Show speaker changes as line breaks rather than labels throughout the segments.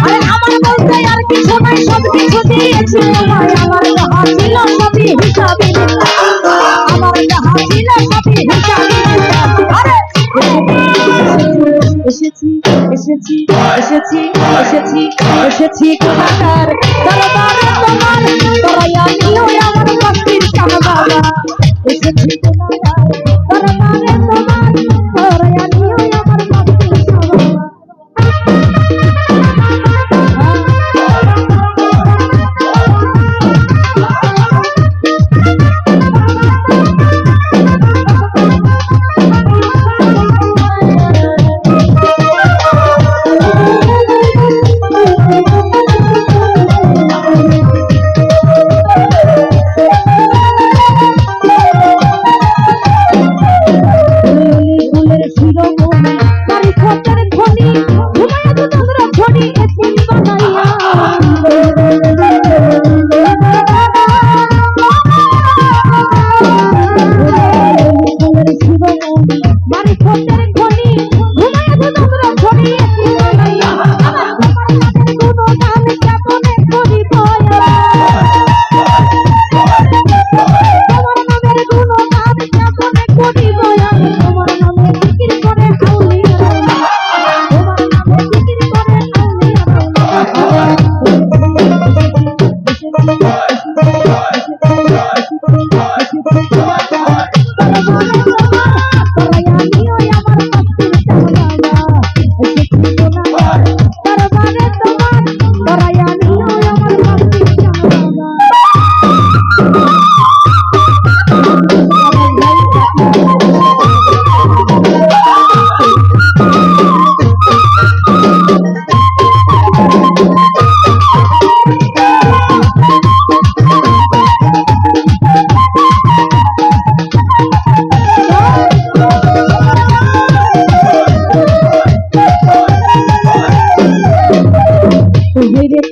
আরে আমার বলতে আর কিছু নাই, সব কিছু দিয়েছি তোমায়। আমার যাহা ছিল সবই হিসাবে আমার যাহা ছিল সবই হিসাবে। আরে এসেছি এসেছি এসেছি এসেছি এসেছি তোমার দরবারে তোমার দয়া নিও আমার মস্তির কাম বাবা। এসেছি তোমার দরবারে তোমার দয়া নিও আমার মস্তির কাম বাবা।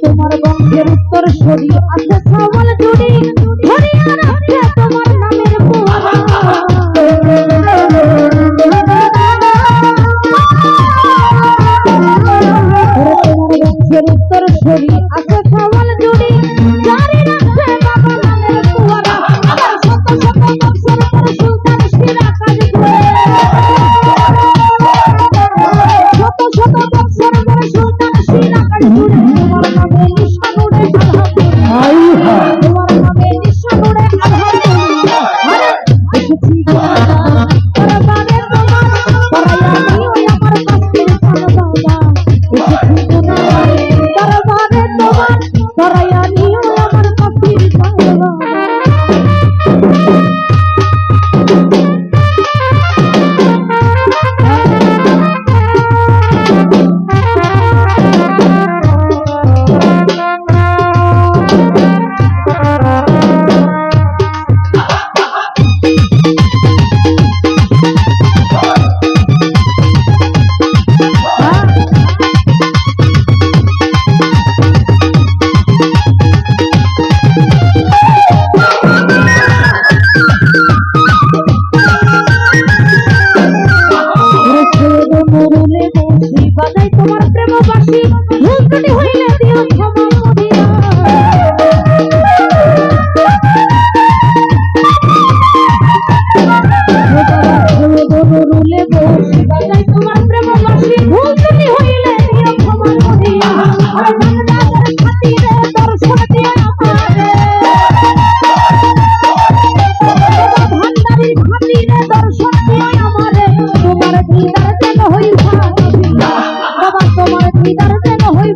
তোমার বংশের উত্তর সরি আছে সবল জুড়ি ধরিয়া রাখে তোমার নামের পোয়া। তোমার বংশের উত্তর সরি আছে সবল জুড়ি ধরি রাখে বাবা নামের পোয়া। আবার শত শত বংশের পর সুলতান শিরা কাজ করে শত শত বংশের পর সুলতান শিরা কাজ করে তোমার নামে নিশানুরে আলহামদুলিল্লাহ তোমার নামে নিশানুরে আলহামদুলিল্লাহ। আরে এসেছি দরবারে তোমার দয়া নিও আমার মস্তির কাম বাবা। এসেছি দরবারে তোমার দয়া নিও আমার মস্তির কাম বাবা। তোমার প্রেমবাসী ভুল ত্রুটি হইলে দিও ক্ষমা করিয়া। তোমার প্রেমবাসী ভুল ত্রুটি হইলে দিও ক্ষমা করিয়া। খাতিরে দর্শন দিও আমারে ভান্ডারির খাতিরে দর্শন দিও আমারে। তোমার দিদার যেন হই বাবা তোমার দিদার যেন হই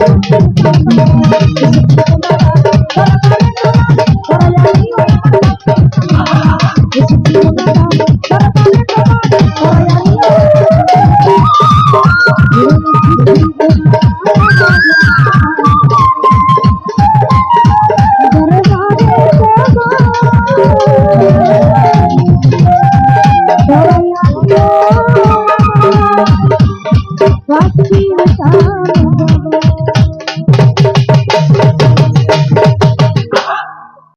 Thank you.